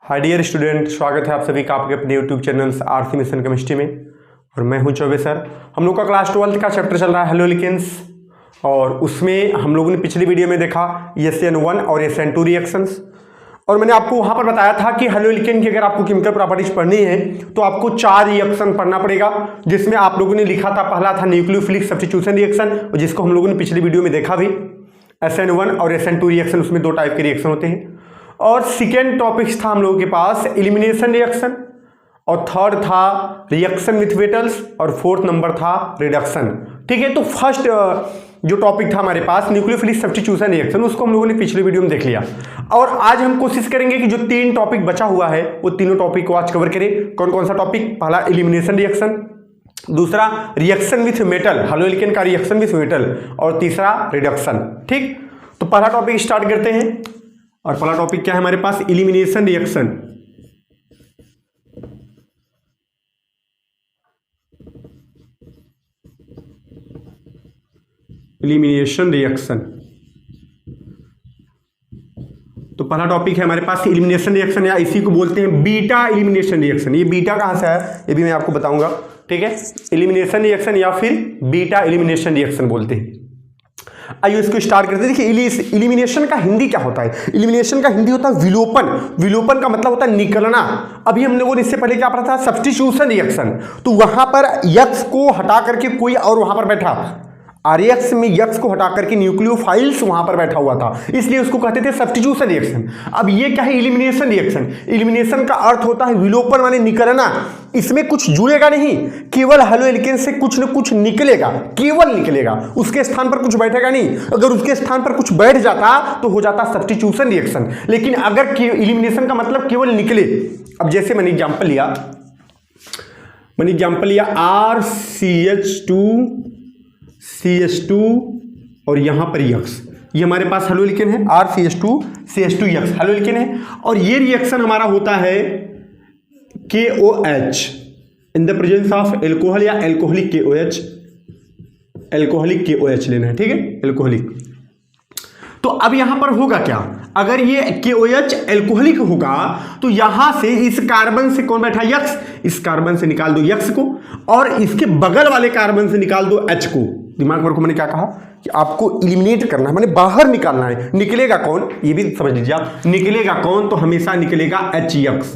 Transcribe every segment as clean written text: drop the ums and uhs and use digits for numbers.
Hi dear student, स्वागत है आप सभी का आपके अपने YouTube channel RC mission chemistry में। और मैं हूं चौबे सर। हम लोग का क्लास 12 का चैप्टर चल रहा है हैलोलिकेंस, और उसमें हम लोगों ने पिछली वीडियो में देखा SN1 और SN2 रिएक्शंस। और मैंने आपको वहां पर बताया था कि हैलोलिकेन की अगर आपको केमिकल प्रॉपर्टीज पढ़नी है तो आपको 4 रिएक्शन पढ़ना पड़ेगा, जिसमें आप लोगों ने लिखा था पहला था न्यूक्लियोफिलिक सब्स्टिट्यूशन रिएक्शन, जिसको हम लोगों ने पिछली वीडियो में देखा भी। SN1 और SN2 रिएक्शन, उसमें 2 टाइप के रिएक्शन होते हैं। और सेकेंड टॉपिक था हम लोगों के पास एलिमिनेशन रिएक्शन, और थर्ड था रिएक्शन विथ मेटल्स, और फोर्थ नंबर था रिडक्शन। ठीक है, तो फर्स्ट जो टॉपिक था हमारे पास न्यूक्लियोफिलिक सब्स्टिट्यूशन रिएक्शन, उसको हम लोगों ने पिछले वीडियो में देख लिया। और आज हम कोशिश करेंगे कि जो 3 टॉपिक बचा हुआ है वो तीनों टॉपिक को आज कवर करें। कौन कौन सा टॉपिक? पहला एलिमिनेशन रिएक्शन, दूसरा रिएक्शन विथ मेटल, हैलोलिकेन का रिएक्शन विथ मेटल, और तीसरा रिडक्शन। ठीक, तो पहला टॉपिक स्टार्ट करते हैं। और पहला टॉपिक क्या है हमारे पास? Elimination reaction. एलिमिनेशन रिएक्शन, तो पहला टॉपिक है हमारे पास एलिमिनेशन रिएक्शन, या इसी को बोलते हैं बीटा एलिमिनेशन रिएक्शन। ये बीटा कहां से है ये भी मैं आपको बताऊंगा। ठीक है, एलिमिनेशन रिएक्शन या फिर बीटा एलिमिनेशन रिएक्शन बोलते हैं। आइए इसको स्टार्ट करते हैं। देखिए एलिमिनेशन का हिंदी क्या होता है? एलिमिनेशन का हिंदी होता है विलोपन। विलोपन का मतलब होता है निकलना। अभी हम लोगों ने इससे पहले क्या पढ़ा था? Substitution reaction. तो वहां पर यक्स को हटा करके कोई और वहां पर बैठा, आरएक्स में यक्स को हटा करके न्यूक्लियोफाइल्स वहां पर बैठा हुआ था, इसलिए उसको कहते थे सब्स्टिट्यूशन रिएक्शन। अब ये क्या है? Elimination reaction. एलिमिनेशन का अर्थ होता है विलोपन, माने निकलना। इसमें कुछ जुड़ेगा नहीं, केवल हैलोलिकेन से कुछ न कुछ निकलेगा, केवल निकलेगा, उसके स्थान पर कुछ बैठेगा नहीं। अगर उसके स्थान पर कुछ बैठ जाता तो हो जाता सब्स्टिट्यूशन रिएक्शन। लेकिन अगर एलिमिनेशन का मतलब केवल निकले, अब जैसे मैंने एग्जांपल लिया RCH2 और यहां पर यक्स, ये हमारे पास हैलोलिकेन है। RCH2 यक्स हैलोलिकेन है। और ये रिएक्शन हमारा होता है KOH in the presence of alcohol या एल्कोहलिक KOH। एल्कोहलिक KOH लेना है, ठीक है, एल्कोहलिक। तो अब यहां पर होगा क्या? अगर ये KOH एल्कोहलिक होगा तो यहां से इस कार्बन से कौन बैठा? यक्स। इस कार्बन से निकाल दो यक्स को, और इसके बगल वाले कार्बन से निकाल दो H को। दिमाग में रखो, मैंने क्या कहा कि आपको इलिमिनेट करना है, मैंने बाहर निकालना है। निकलेगा कौन ये भी समझ लीजिए आप। निकलेगा कौन? तो हमेशा निकलेगा HX।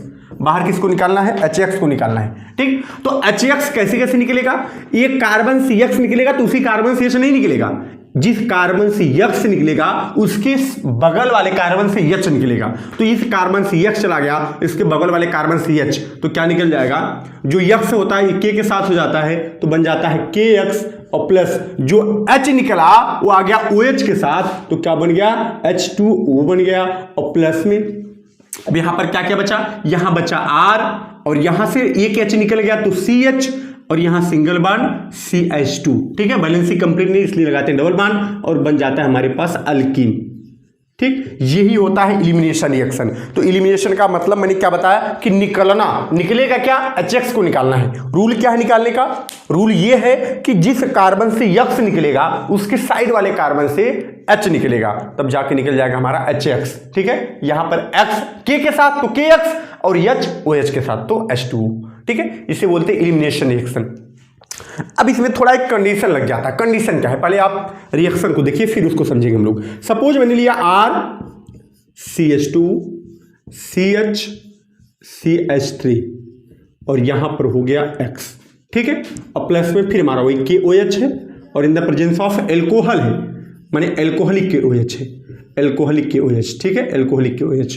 बाहर किसको निकालना है? HX को निकालना है। ठीक, तो HX कैसे निकलेगा? एक कार्बन से X निकलेगा तो उसी कार्बन से H नहीं निकलेगा। जिस कार्बन से X निकलेगा उसके बगल वाले कार्बन से H निकलेगा। तो इस कार्बन से X चला गया, इसके बगल वाले कार्बन से H, तो क्या निकल जाएगा? जो X होता है K के साथ हो जाता है तो बन जाता है KX, और प्लस जो H निकला वो आ गया OH के साथ, तो क्या बन गया? H2O बन गया। और प्लस में अब यहां पर क्या क्या बचा? यहां बचा R, और यहां से एक H निकल गया तो CH, और यहां सिंगल बॉन्ड CH2। ठीक है, वैलेंसी कंप्लीट नहीं इसलिए लगाते हैं डबल बॉन्ड, और बन जाता है हमारे पास अल्कीन। ठीक, यही होता है एलिमिनेशन रिएक्शन। तो एलिमिनेशन का मतलब मैंने क्या बताया कि निकलना। निकलेगा क्या? HX को निकालना है। रूल क्या है निकालने का? रूल ये है कि जिस कार्बन से X निकलेगा उसके साइड वाले कार्बन से H निकलेगा, तब जाके निकल जाएगा हमारा HX। ठीक है, यहां पर X K के साथ तो KX, और H OH के साथ तो H2। ठीक है, इसे बोलते हैं एलिमिनेशन रिएक्शन। अब इसमें थोड़ा एक कंडीशन लग जाता है। कंडीशन क्या है? पहले आप रिएक्शन को देखिए फिर उसको समझेंगे हम लोग। सपोज मैंने लिया RCH2 CH CH3, और यहां पर हो गया X। ठीक है, और प्लस में फिर हमारा वही KOH है, और इन द प्रेजेंस ऑफ एल्कोहल है, माने एल्कोहलिक KOH है, एल्कोहलिक KOH। ठीक है, एल्कोहलिक KOH।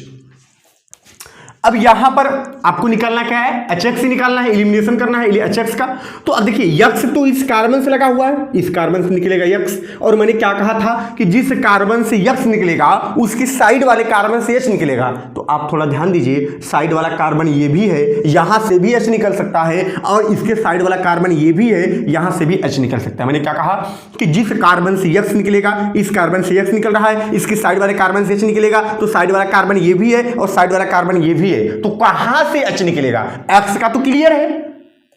अब यहां पर आपको निकालना क्या है? HX से निकालना है, एलिमिनेशन करना है HX का। तो अब देखिए X तो इस कार्बन से लगा हुआ है, इस कार्बन से निकलेगा X, और मैंने क्या कहा था कि जिस कार्बन से X निकलेगा उसकी साइड वाले कार्बन से H निकलेगा। तो आप थोड़ा ध्यान दीजिए, साइड वाला कार्बन ये भी है, यहां से भी H निकल सकता है, और इसके साइड वाला कार्बन ये भी है, यहां से भी H निकल सकता है। मैंने क्या कहा कि जिस कार्बन से X निकलेगा, इस कार्बन से X निकल रहा है, इसके साइड वाले कार्बन से H निकलेगा, तो साइड वाला कार्बन ये भी है और साइड वाला कार्बन ये भी है। तो कहां से H निकलेगा? X का तो क्लियर है,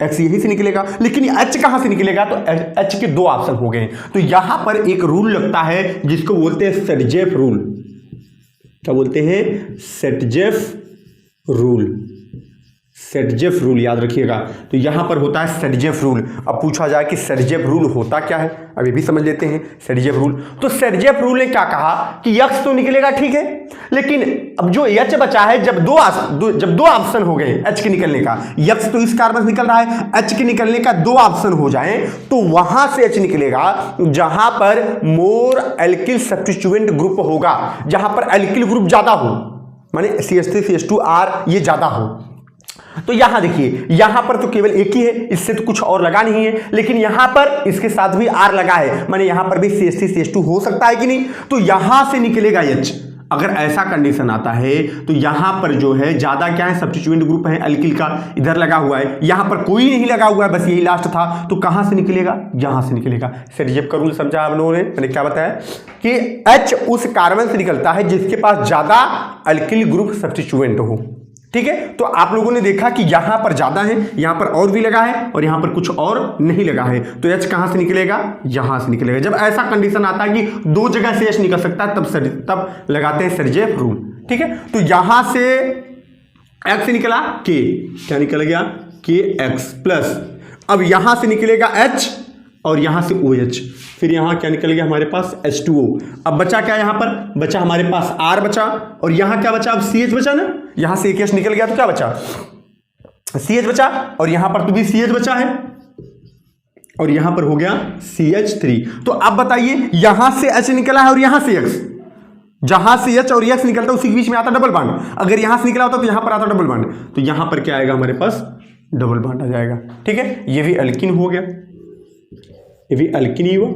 X यहीं से निकलेगा, लेकिन H कहां से निकलेगा? तो H के 2 ऑप्शन हो गए। तो यहां पर एक रूल लगता है जिसको बोलते हैं सेटजेफ रूल। क्या बोलते हैं? सेटजेफ रूल, सेटजेफ रूल याद रखिएगा। तो यहां पर होता है सेटजेफ रूल। अब पूछा जाए कि सेटजेफ रूल होता क्या है, अभी भी समझ लेते हैं सेटजेफ रूल। तो सेटजेफ रूल ने क्या कहा कि यक्स तो निकलेगा, ठीक है, लेकिन अब जो एच बचा है, जब दो ऑप्शन हो गए एच के निकलने का, यक्स तो इस कार्बन से निकल रहा है, एच के निकलने का दो ऑप्शन हो जाए तो वहां से एच निकलेगा जहां पर मोर एल्किल सब्स्टिट्यूएंट ग्रुप होगा, जहां पर एल्किल ग्रुप ज्यादा हो, माने CH3 CH2R ये ज्यादा हो। तो यहां देखिए, यहां पर तो केवल एक ही है, इससे तो कुछ और लगा नहीं है, लेकिन यहां पर इसके साथ भी R लगा है, माने यहां पर भी CH3 CH2 हो सकता है कि नहीं, तो यहां से निकलेगा H। अगर ऐसा कंडीशन आता है तो यहां पर जो है ज्यादा क्या है, सब्स्टिट्यूएंट ग्रुप है एल्किल का, इधर लगा हुआ है, यहां पर कोई नहीं लगा हुआ है, बस यही लास्ट था, तो कहां से निकलेगा, यहां से निकलेगा। सेटजेफ का रूल समझा आप लोगों ने, मैंने क्या बताया कि H उस कार्बन से निकलता है जिसके पास ज्यादा एल्किल ग्रुप सब्स्टिट्यूएंट हो, ठीक है। तो आप लोगों ने देखा कि यहां पर ज्यादा है, यहां पर और भी लगा है और यहां पर कुछ और नहीं लगा है, तो H कहां से निकलेगा, यहां से निकलेगा। जब ऐसा कंडीशन आता है कि दो जगह से H निकल सकता है तब लगाते हैं सेटजेफ रूल, ठीक है। तो यहां से X निकला K, क्या निकल गया KX प्लस, अब यहां से निकलेगा H और यहां से OH, फिर यहां क्या निकल गया हमारे पास H2O। अब बचा क्या, यहां पर बचा हमारे पास R बचा, और यहां क्या बचा, अब CH बचा ना, यहां से एक H निकल गया तो क्या बचा, CH बचा, और यहां पर तो भी CH बचा है, और यहां पर हो गया CH3। तो अब बताइए, यहां से H निकला है और यहां से X, जहां से H और X निकलता है उसी के बीच में आता डबल बॉन्ड, अगर यहां से निकला होता तो यहां पर आता डबल बॉन्ड, तो यहां पर क्या आएगा हमारे पास, डबल बॉन्ड आ जाएगा, ठीक है। ये भी एल्किन हो गया, ये भी एल्किन ही हुआ।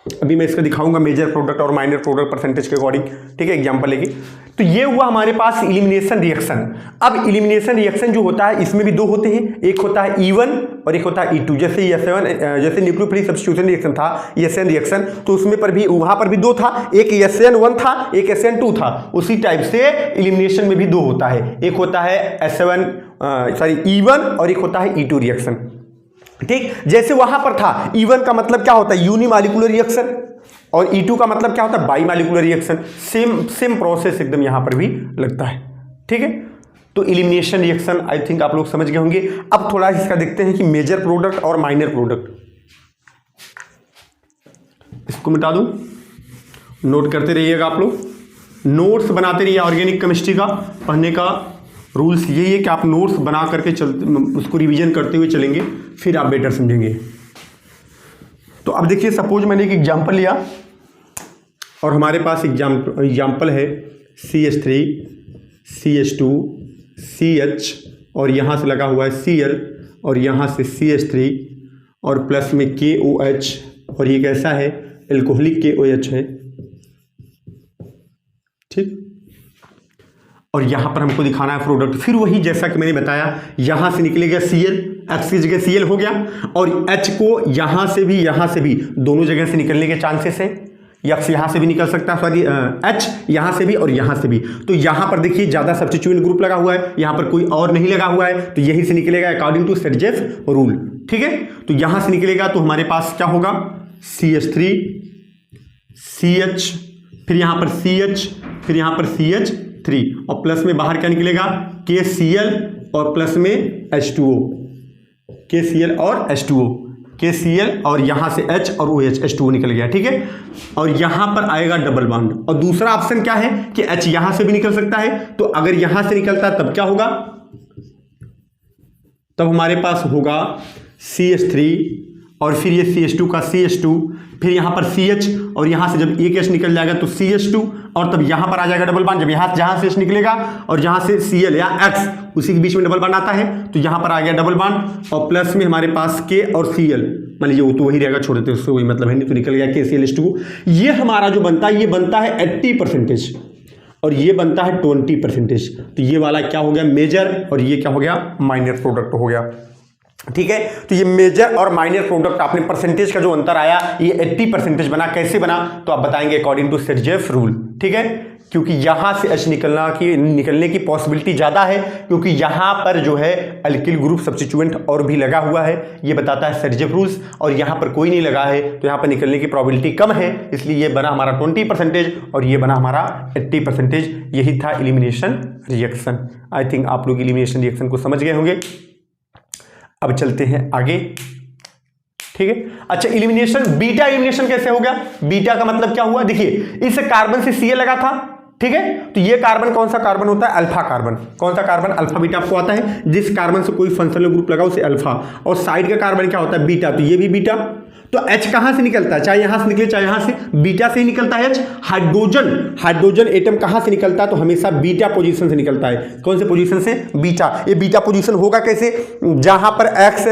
अभी मैं इसका दिखाऊंगा मेजर प्रोडक्ट और माइनर प्रोडक्ट परसेंटेज के अकॉर्डिंग, ठीक है, एग्जांपल लेके। तो ये हुआ हमारे पास इलिमिनेशन रिएक्शन। अब इलिमिनेशन रिएक्शन जो होता है इसमें भी दो होते हैं, एक होता है E1 और एक होता है E2। जैसे जैसे न्यूक्लियोफिलिक सब्स्टिट्यूशन रिएक्शन था, SN रिएक्शन, तो उसमें पर भी वहां पर भी दो था, एक SN1 था, एक SN2 था। उसी टाइप से इलिमिनेशन में भी दो होता है, एक होता है E1 और एक होता है E2 रिएक्शन, ठीक। जैसे वहां पर था E1 का मतलब क्या होता है, यूनिमॉलिक्यूलर रिएक्शन, और E2 का मतलब क्या होता है, बाईमॉलिक्यूलर रिएक्शन। सेम प्रोसेस एकदम यहां पर भी लगता है, ठीक है। तो इलिमिनेशन रिएक्शन आई थिंक आप लोग समझ गए होंगे। अब थोड़ा इसका देखते हैं कि मेजर प्रोडक्ट और माइनर प्रोडक्ट, इसको मिटा दूं, नोट करते रहिएगा आप लोग, नोट्स बनाते रहिए। ऑर्गेनिक केमिस्ट्री का पढ़ने का रूल्स यही है कि आप नोट्स बना करके उसको रिवीजन करते हुए चलेंगे, फिर आप बेटर समझेंगे। तो अब देखिए, सपोज मैंने एक एग्जांपल लिया और हमारे पास एग्जांपल है CH3 CH2 CH, और यहाँ से लगा हुआ है Cl, और यहाँ से CH3 और प्लस में KOH, और ये कैसा है, एल्कोहलिक KOH है, ठीक। और यहां पर हमको दिखाना है प्रोडक्ट, फिर वही जैसा कि मैंने बताया, यहां से निकलेगा Cl, X की जगह Cl हो गया, और H को यहां से भी दोनों जगह से निकलने के चांसेस है, X यहां से भी निकल सकता है, सॉरी H यहां से भी और यहां से भी। तो यहां पर देखिए ज्यादा सब्स्टिट्यूएंट ग्रुप लगा हुआ है, यहां पर कोई और नहीं लगा हुआ है, तो यही से निकलेगा अकॉर्डिंग टू सेटजेफ रूल, ठीक है। तो यहां से निकलेगा तो हमारे पास क्या होगा, CH3 CH, फिर यहां पर CH, फिर यहां पर CH3, और प्लस में बाहर क्या निकलेगा, KCl और प्लस में H2O, KCl और H2O, KCl और यहां से H और OH, H2O निकल गया, ठीक है। और यहां पर आएगा डबल बॉन्ड, और दूसरा ऑप्शन क्या है कि H यहां से भी निकल सकता है, तो अगर यहां से निकलता है तब क्या होगा, तब हमारे पास होगा CH3 और फिर ये CH2 का CH2, फिर यहाँ पर CH, और यहाँ से जब एक H निकल जाएगा तो CH2, और तब यहाँ पर आ जाएगा डबल बॉन्ड। जब यहाँ जहाँ से H निकलेगा और जहाँ से Cl या X उसी के बीच में डबल बॉन्ड आता है, तो यहाँ पर आ गया डबल बॉन्ड, और प्लस में हमारे पास K और Cl, मान लीजिए वो तो वही रहेगा, छोड़ देते उससे कोई मतलब है नहीं, तो निकल गया KClH2। ये हमारा जो बनता है, ये बनता है 80% और ये बनता है 20%। तो ये वाला क्या हो गया, मेजर, और ये क्या हो गया, माइनर प्रोडक्ट हो गया, ठीक है। तो ये मेजर और माइनर प्रोडक्ट आपने परसेंटेज का जो अंतर आया, ये 80% बना। कैसे बना, तो आप बताएंगे अकॉर्डिंग टू सेटजेफ रूल, ठीक है। क्योंकि यहाँ से H निकलने की पॉसिबिलिटी ज़्यादा है, क्योंकि यहाँ पर जो है अल्किल ग्रुप सब्स्टिट्यूएंट और भी लगा हुआ है, ये बताता है सर्जेफ रूल्स, और यहाँ पर कोई नहीं लगा है तो यहाँ पर निकलने की प्रोबेबिलिटी कम है, इसलिए ये बना हमारा 20% और ये बना हमारा 80%। यही था एलिमिनेशन रिएक्शन। आई थिंक आप लोग एलिमिनेशन रिएक्शन को समझ गए होंगे। अब चलते हैं आगे, ठीक है। अच्छा, एलिमिनेशन, बीटा एलिमिनेशन कैसे हो गया? बीटा का मतलब क्या हुआ? देखिए, इस कार्बन से Ca लगा था, ठीक है, तो ये कार्बन कौन सा कार्बन होता है? Alpha carbon. कौन सा कार्बन? अल्फा बीटा आपको आता है। जिस कार्बन से कोई फंक्शनल ग्रुप लगा उसे अल्फा, और साइड का कार्बन क्या होता है? बीटा, तो ये भी बीटा। तो H कहां से निकलता है? चाहे यहां से निकले चाहे यहां से, बीटा से ही निकलता है H। हाइड्रोजन एटम कहां से निकलता है? तो हमेशा बीटा पोजीशन से निकलता है। कौन से पोजीशन से? बीटा। ये बीटा पोजीशन होगा कैसे? जहां पर X,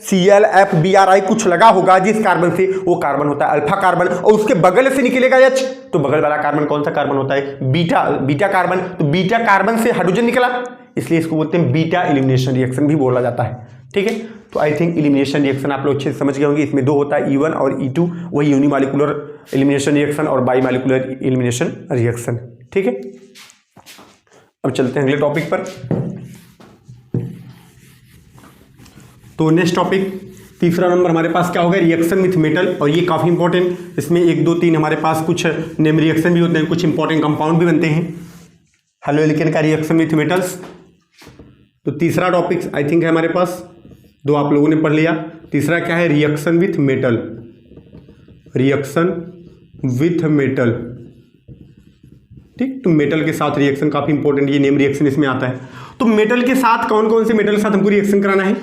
Cl, F, Bri कुछ लगा होगा जिस कार्बन से, वो कार्बन होता है अल्फा कार्बन, और उसके बगल से निकलेगा H, तो बगल वाला कार्बन कौन सा कार्बन होता है? Beta carbon. तो बीटा कार्बन से हाइड्रोजन निकला, इसलिए इसको बोलते हैं बीटा एलिमिनेशन रिएक्शन भी बोला जाता है, ठीक है। तो आई थिंक एलिमिनेशन रिएक्शन आप लोग अच्छे से समझ गए होंगे। इसमें दो होता है, E1 और E2, वही यूनिमॉलिक्यूलर एलिमिनेशन रिएक्शन और बाईमॉलिक्यूलर एलिमिनेशन रिएक्शन, ठीक है। अब चलते हैं अगले टॉपिक पर। तो नेक्स्ट टॉपिक, तीसरा नंबर हमारे पास क्या होगा? रिएक्शन विथ मेटल, और ये काफ़ी इंपॉर्टेंट, इसमें 1 2 3 हमारे पास कुछ नेम रिएक्शन भी होते हैं, कुछ इंपॉर्टेंट कंपाउंड भी बनते हैं। हेलो एल्केन का रिएक्शन विथ मेटल्स। तो तीसरा टॉपिक आई थिंक है हमारे पास, 2 आप लोगों ने पढ़ लिया। तीसरा क्या है? Reaction with metal. Reaction with metal, ठीक। तो मेटल के साथ रिएक्शन काफी इंपॉर्टेंट, ये नेम रिएक्शन इसमें आता है। तो मेटल के साथ कौन कौन से मेटल के साथ हमको रिएक्शन कराना है?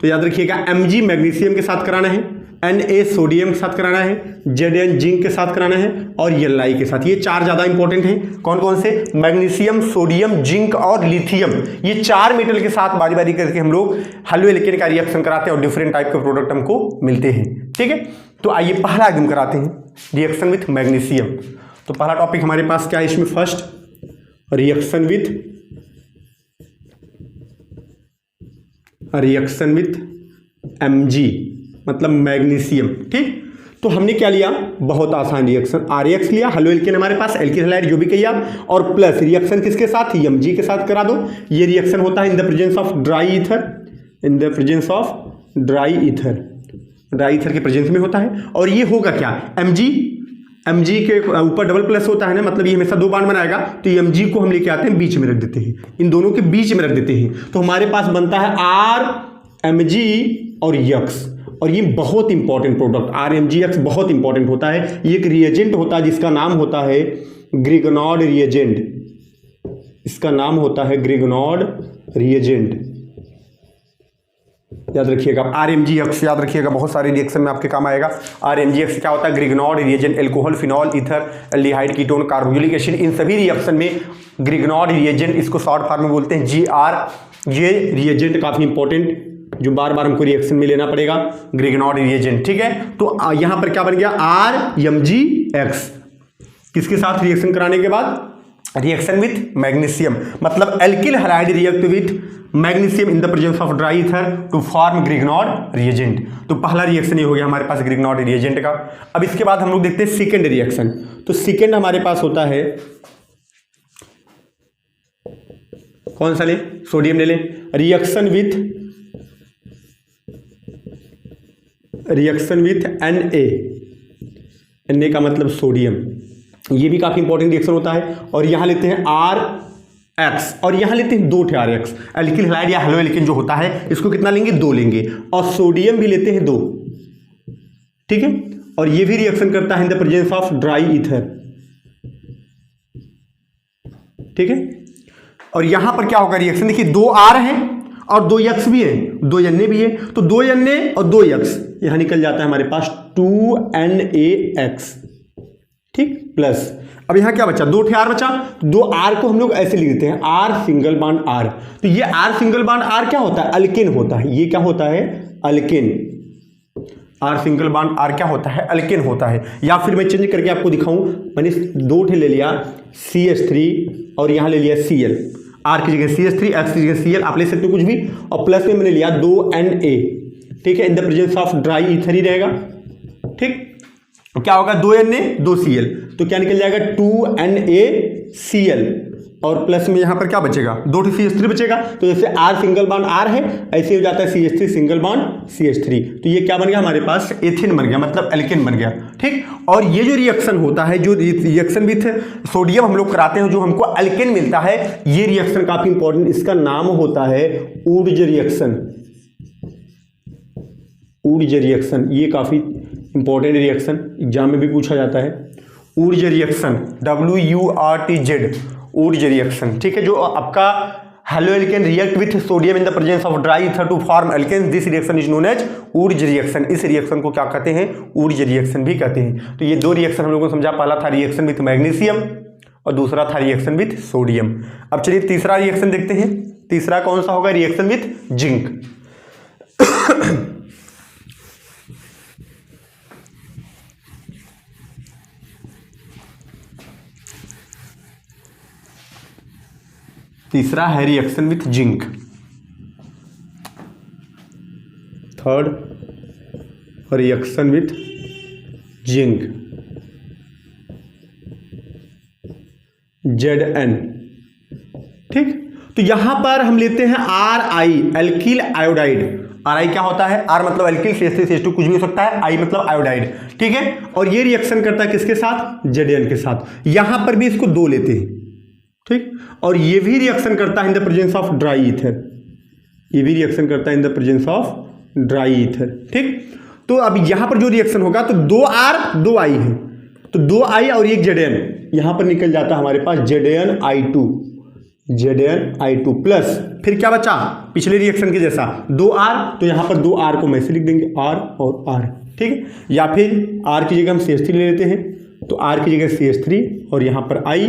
तो याद रखिएगा, Mg मैग्नीशियम के साथ कराना है, Na सोडियम के साथ कराना है, Zn जिंक के साथ कराना है, और Li के साथ। ये 4 ज्यादा इंपॉर्टेंट हैं। कौन कौन से? मैग्नीशियम, सोडियम, जिंक और लिथियम। ये 4 मेटल के साथ बारी बारी करके हम लोग हेलो एल्केन का रिएक्शन कराते हैं और डिफरेंट टाइप के प्रोडक्ट हमको मिलते हैं, ठीक है। तो आइए पहला एकदम कराते हैं, रिएक्शन विथ मैग्नीशियम। तो पहला टॉपिक हमारे पास क्या है इसमें? फर्स्ट, रिएक्शन विथ Mg, मतलब मैग्नीशियम, ठीक। तो हमने क्या लिया? बहुत आसान रिएक्शन, RX लिया, हेलो एल्केन हमारे पास, एल्किल हैलाइड जो भी कहिए आप, और प्लस रिएक्शन किसके साथ? Mg के साथ करा दो। ये रिएक्शन होता है in the presence of dry ether, in the presence of dry ether के प्रेजेंस में होता है। और ये होगा क्या? Mg के ऊपर डबल प्लस होता है ना, मतलब ये हमेशा 2 बांड बनाएगा, तो Mg को हम लेके आते हैं बीच में रख देते हैं, इन दोनों के बीच में रख देते हैं, तो हमारे पास बनता है RMg और X। और ये बहुत इंपॉर्टेंट प्रोडक्ट RMgX बहुत इंपॉर्टेंट होता है। ये एक रिएजेंट होता है जिसका नाम होता है ग्रिगनॉर्ड रिएजेंट। इसका नाम होता है ग्रिगनॉर्ड रिएजेंट, याद रखिएगा। RMgX याद रखिएगा, बहुत सारे रिएक्शन में आपके काम आएगा। RMgX क्या होता है? Grignard reagent. Alcohol, phenol, ether, aldehyde, ketone, carboxylic acid, इन सभी रिएक्शन में ग्रिगनॉर्ड रिएजेंट, इसको शॉर्ट फॉर्म में बोलते हैं GR। ये रिएजेंट काफी इंपॉर्टेंट, जो बार बार हमको रिएक्शन में लेना पड़ेगा, ग्रिगनॉर्ड रिएजेंट, ठीक है। तो यहां पर क्या बन गया? RMgX। किसके साथ रिएक्शन कराने के बाद? रिएक्शन विथ मैग्नीशियम, मतलब alkyl halide react with magnesium in the presence of dry ether to form grignard reagent. तो पहला रिएक्शन ये हो गया हमारे पास ग्रिगनॉर्ड रिएजेंट का। अब इसके बाद हम लोग देखते हैं सेकेंड रिएक्शन। तो सेकेंड हमारे पास होता है, कौन सा ले? सोडियम ले लें। रिएक्शन विथ Na का मतलब सोडियम, ये भी काफी इंपॉर्टेंट रिएक्शन होता है। और यहां लेते हैं RX, और यहां लेते हैं 2 RX। एल्किल हैलाइड या हेलो एल्केन जो होता है, इसको कितना लेंगे? 2 लेंगे। और सोडियम भी लेते हैं 2, ठीक है। और ये भी रिएक्शन करता है in the presence of dry ether, ठीक है। और यहां पर क्या होगा रिएक्शन? देखिए 2 R हैं और 2 X भी है, 2 Na भी है, तो 2 Na और 2 X यहां निकल जाता है हमारे पास 2NaX, ठीक, प्लस। अब यहां क्या बचा? 2 R बचा। 2 R को हम लोग ऐसे लिख देते हैं, R सिंगल बॉन्ड R। तो ये R सिंगल बॉन्ड R क्या होता है? अल्केन होता है। ये क्या होता है? Alkane. R single bond R क्या होता है? अल्केन होता है। या फिर मैं चेंज करके आपको दिखाऊं, मैंने 2 ले लिया CH3 और यहां ले लिया Cl। R की जगह CH3, X की जगह Cl, आप ले सकते हो कुछ भी। और प्लस में मैंने लिया 2Na, ठीक है, in the presence of dry ether ही रहेगा, ठीक। क्या होगा? 2Na 2Cl। तो क्या निकल जाएगा 2NaCl और प्लस में यहाँ पर क्या बचेगा 2 CH3 बचेगा। तो जैसे R सिंगल बॉन्ड R है ऐसे हो जाता है CH3 सिंगल बॉन्ड CH3। तो ये क्या बन गया हमारे पास एथिन बन गया, मतलब एल्केन बन गया। ठीक, और ये जो रिएक्शन होता है, जो रिएक्शन विथ सोडियम हम लोग कराते हैं, जो हमको एल्केन मिलता है, ये रिएक्शन काफी इंपॉर्टेंट, इसका नाम होता है ऊर्ज रिएक्शन। ऊर्ज रिएक्शन ये काफी इंपॉर्टेंट रिएक्शन, एग्जाम में भी पूछा जाता है। Wurtz reaction WURTZ Wurtz reaction. ठीक है, जो आपका haloalkane react with sodium in the presence of dry ether to form alkane, this reaction is known as Wurtz reaction. इस रिएक्शन को क्या कहते हैं, ऊर्ज रिएक्शन भी कहते हैं। तो ये दो रिएक्शन हम लोगों को समझा, पहला था रिएक्शन विथ मैग्नीशियम और दूसरा था रिएक्शन विथ सोडियम। अब चलिए तीसरा रिएक्शन देखते हैं। तीसरा कौन सा होगा, रिएक्शन विथ जिंक। तीसरा है reaction with zinc. Third reaction with zinc Zn। ठीक, तो यहां पर हम लेते हैं Ri एल्किल आयोडाइड। Ri क्या होता है, R मतलब एल्किल, CH3CH2 कुछ भी हो सकता है, I मतलब आयोडाइड। ठीक है, और ये रिएक्शन करता है किसके साथ, Zn के साथ। यहां पर भी इसको 2 लेते हैं। ठीक, और ये भी रिएक्शन करता है in the presence of dry ether. ये भी रिएक्शन करता है in the presence of dry ether. ठीक, तो अब यहां पर जो रिएक्शन होगा तो 2R 2I है, तो 2I और एक Zn, यहां पर निकल जाता है हमारे पास ZnI2 प्लस फिर क्या बचा पिछले रिएक्शन के जैसा 2R, तो यहां पर 2R को मैं से लिख देंगे R और R। ठीक है, या फिर R की जगह हम CH3 ले लेते हैं, तो R की जगह CH3 और यहाँ पर I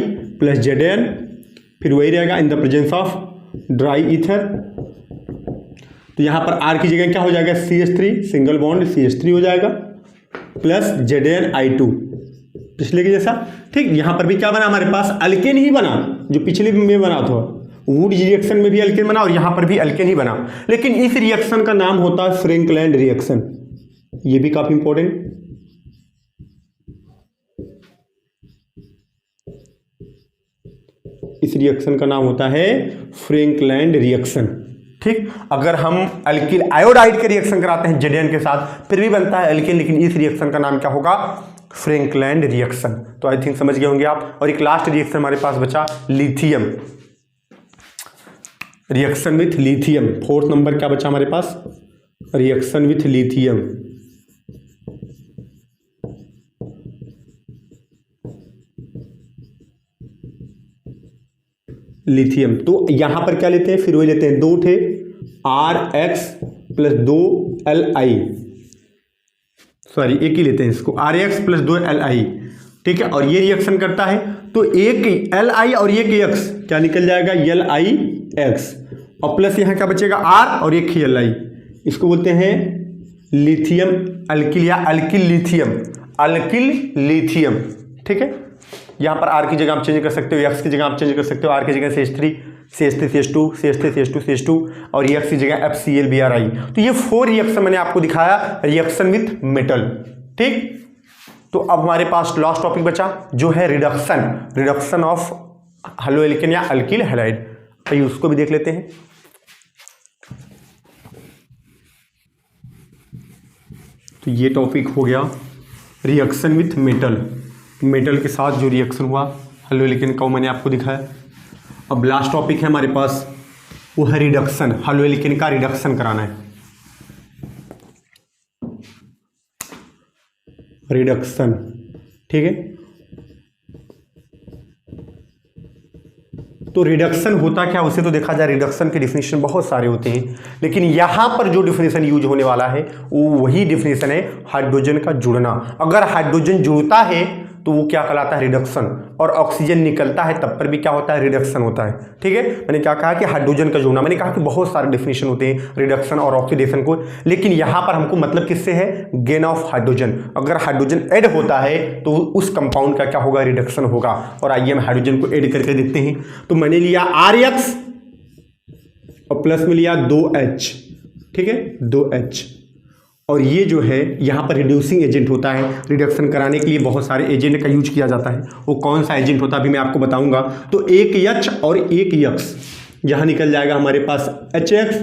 प्लस Zn, फिर वही रहेगा इन the presence of dry ether. तो यहाँ पर R की जगह क्या हो जाएगा, CH3 सिंगल बॉन्ड CH3 हो जाएगा प्लस ZnI2 पिछले के जैसा। ठीक, यहाँ पर भी क्या बना हमारे पास, अल्केन ही बना, जो पिछले में बना था। वुड रिएक्शन में भी अल्केन बना और यहाँ पर भी अल्केन ही बना, लेकिन इस रिएक्शन का नाम होता है फ्रैंकलैंड रिएक्शन। ये भी काफी इंपॉर्टेंट। इस रिएक्शन का नाम होता है फ्रैंकलैंड रिएक्शन। ठीक, अगर हम अल्किल आयोडाइड के रिएक्शन कराते हैं Zn के साथ फिर भी बनता है अल्केन, लेकिन इस रिएक्शन का नाम क्या होगा, फ्रैंकलैंड रिएक्शन। तो आई थिंक समझ गए होंगे आप। और एक लास्ट रिएक्शन हमारे पास बचा lithium, reaction with lithium. 4th number क्या बचा हमारे पास, रिएक्शन विथ लिथियम। लिथियम, तो यहां पर क्या लेते हैं, फिर वही लेते हैं 2 थे RX प्लस 2Li, सॉरी एक ही लेते हैं इसको, RX प्लस 2Li। ठीक है, और ये रिएक्शन करता है तो एक Li और एक X क्या निकल जाएगा, LiX, और प्लस यहाँ क्या बचेगा R और एक ही Li। इसको बोलते हैं लिथियम अल्किल या अल्किल लिथियम, अल्किल लिथियम। ठीक है, यहाँ पर R की जगह आप चेंज कर सकते हो, X की जगह आप चेंज कर सकते हो, R की जगह CH3CH2 और X की जगह FClBrI। तो ये 4 रिएक्शन मैंने आपको दिखाया रिएक्शन विथ मेटल। ठीक, तो अब हमारे पास लास्ट टॉपिक बचा जो है रिडक्शन ऑफ हेलोएल्केन या अल्किल हैलाइड। तो उसको भी देख लेते हैं। तो ये टॉपिक हो गया रिएक्शन विथ मेटल के साथ जो रिएक्शन हुआ हेलोएल्केन का, मैंने आपको दिखाया। अब लास्ट टॉपिक है हमारे पास, वो है रिडक्शन, हेलोएल्केन का रिडक्शन कराना है। रिडक्शन, ठीक है, तो रिडक्शन होता क्या, उसे तो देखा जाए रिडक्शन के डिफिनेशन बहुत सारे होते हैं, लेकिन यहां पर जो डिफिनेशन यूज होने वाला है वो वही डिफिनेशन है हाइड्रोजन का जुड़ना। अगर हाइड्रोजन जुड़ता है तो वो क्या कहलाता है, रिडक्शन, और ऑक्सीजन निकलता है तब पर भी क्या होता है, रिडक्शन होता है। ठीक है, मैंने क्या कहा कि हाइड्रोजन का जुड़ना, मैंने कहा कि बहुत सारे डेफिनेशन होते हैं रिडक्शन और ऑक्सीडेशन को, लेकिन यहां पर हमको मतलब किससे है, गेन ऑफ हाइड्रोजन। अगर हाइड्रोजन ऐड होता है तो उस कंपाउंड का क्या होगा, रिडक्शन होगा। और आइए हम हाइड्रोजन को ऐड करके देखते हैं। तो मैंने लिया RX और प्लस में लिया 2H, ठीक है 2H, और ये जो है यहाँ पर रिड्यूसिंग एजेंट होता है। रिडक्शन कराने के लिए बहुत सारे एजेंट का यूज किया जाता है। वो कौन सा एजेंट होता है अभी मैं आपको बताऊंगा। तो एक H और एक X, यहाँ निकल जाएगा हमारे पास HX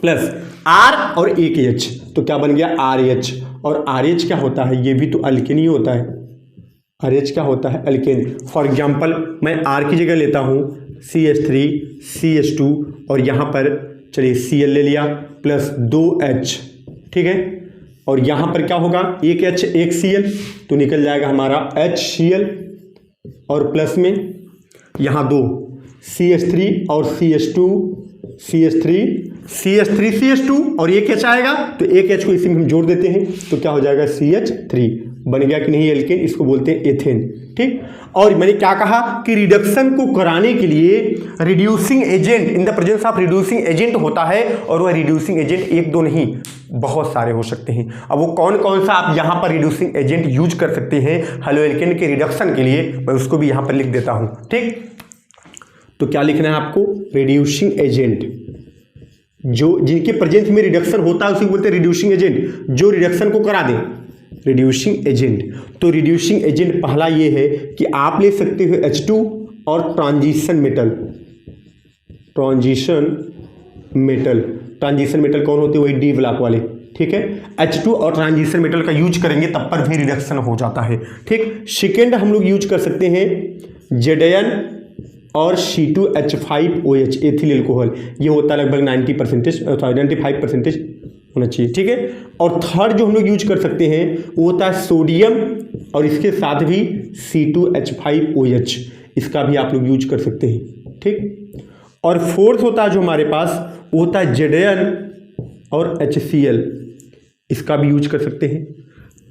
प्लस R और एक H, तो क्या बन गया RH। और RH क्या होता है, ये भी तो अल्केन ही होता है। RH क्या होता है, अल्केन। फॉर एग्जाम्पल मैं R की जगह लेता हूँ CH3 CH2 और यहाँ पर चलिए Cl ले लिया प्लस 2H, ठीक है। और यहाँ पर क्या होगा, एक H एक Cl, तो निकल जाएगा हमारा HCl और प्लस में यहाँ 2 CH3 और CH2 CH3 CH2 और एक H आएगा, तो एक H को इसी में हम जोड़ देते हैं तो क्या हो जाएगा CH3। बन गया कि नहीं एल्केन, इसको बोलते हैं एथेन, ठीक। और मैंने क्या कहा कि रिडक्शन को कराने के लिए reducing agent, in the presence of reducing agent होता है, और वह रिड्यूसिंग एजेंट एक दो नहीं बहुत सारे हो सकते हैं। अब वो कौन कौन सा आप यहाँ पर रिड्यूसिंग एजेंट यूज कर सकते हैं हेलोएल्केन के रिडक्शन के लिए, मैं उसको भी यहाँ पर लिख देता हूँ, ठीक। तो क्या लिखना है आपको, रिड्यूसिंग एजेंट जो जिनके प्रेजेंस में रिडक्शन होता है उसी को बोलते हैं रिड्यूसिंग एजेंट, जो रिडक्शन को करा दे, रिड्यूसिंग एजेंट। तो रिड्यूसिंग एजेंट पहला ये है कि आप ले सकते हो H2 और ट्रांजिशन मेटल। ट्रांजिशन मेटल कौन होते हैं, वही डी ब्लॉक वाले, ठीक है। H2 और ट्रांजिशन मेटल का यूज करेंगे तब पर भी रिडक्शन हो जाता है, ठीक। सेकेंड हम लोग यूज कर सकते हैं Zn और C2H5OH एथिल एल्कोहल, ये होता है लगभग 95% होना चाहिए, ठीक है। और थर्ड जो हम लोग यूज कर सकते हैं वो होता है सोडियम और इसके साथ भी C2H5OH, इसका भी आप लोग यूज कर सकते हैं, ठीक। और फोर्थ होता है जो हमारे पास वो होता है Zn और HCl, इसका भी यूज कर सकते हैं।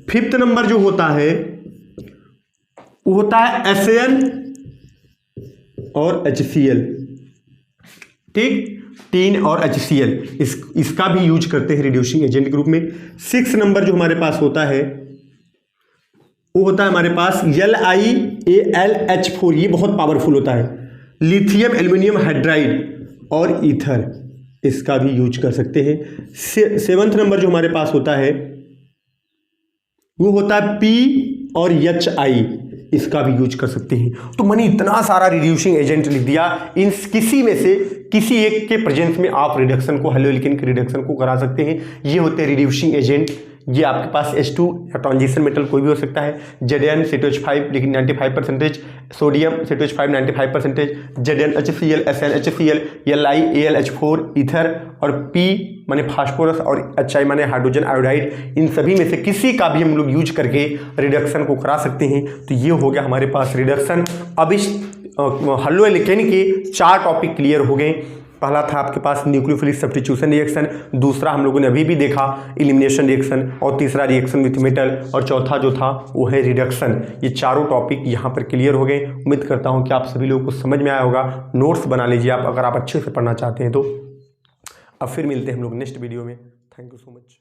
फिफ्थ नंबर जो होता है वो होता है SN और HCl, ठीक, टीन और HCl, इसका भी यूज करते हैं रिड्यूसिंग एजेंट के रूप में। 6 नंबर जो हमारे पास होता है वो होता है हमारे पास LiAlH4, ये बहुत पावरफुल होता है। लिथियम एल्यूमिनियम हाइड्राइड और ईथर, इसका भी यूज कर सकते हैं। 7th नंबर जो हमारे पास होता है वो होता है P और HI, इसका भी यूज कर सकते हैं। तो मैंने इतना सारा रिड्यूसिंग एजेंट लिख दिया, इन किसी में से किसी एक के प्रेजेंस में आप रिडक्शन को, हेलोएल्केन के रिडक्शन को करा सकते हैं। ये होते हैं रिड्यूसिंग एजेंट। ये आपके पास H2 या ट्रांजिशन मेटल कोई भी हो सकता है, Zn C2H5 लेकिन 95%, sodium C2H5 95%, Zn HCl SN HCl, LiAlH4 ether और P माने फास्फोरस और HI माने हाइड्रोजन आयोडाइड, इन सभी में से किसी का भी हम लोग यूज करके रिडक्शन को करा सकते हैं। तो ये हो गया हमारे पास रिडक्शन। अब इस हेलोएल्केन के 4 टॉपिक क्लियर हो गए। पहला था आपके पास न्यूक्लियोफिलिक सब्स्टिट्यूशन रिएक्शन, दूसरा हम लोगों ने अभी भी देखा एलिमिनेशन रिएक्शन, और तीसरा रिएक्शन विथ मेटल, और चौथा जो था वो है रिडक्शन। ये चारों टॉपिक यहाँ पर क्लियर हो गए। उम्मीद करता हूँ कि आप सभी लोगों को समझ में आया होगा। नोट्स बना लीजिए आप अगर आप अच्छे से पढ़ना चाहते हैं तो। अब फिर मिलते हैं हम लोग नेक्स्ट वीडियो में। Thank you so much.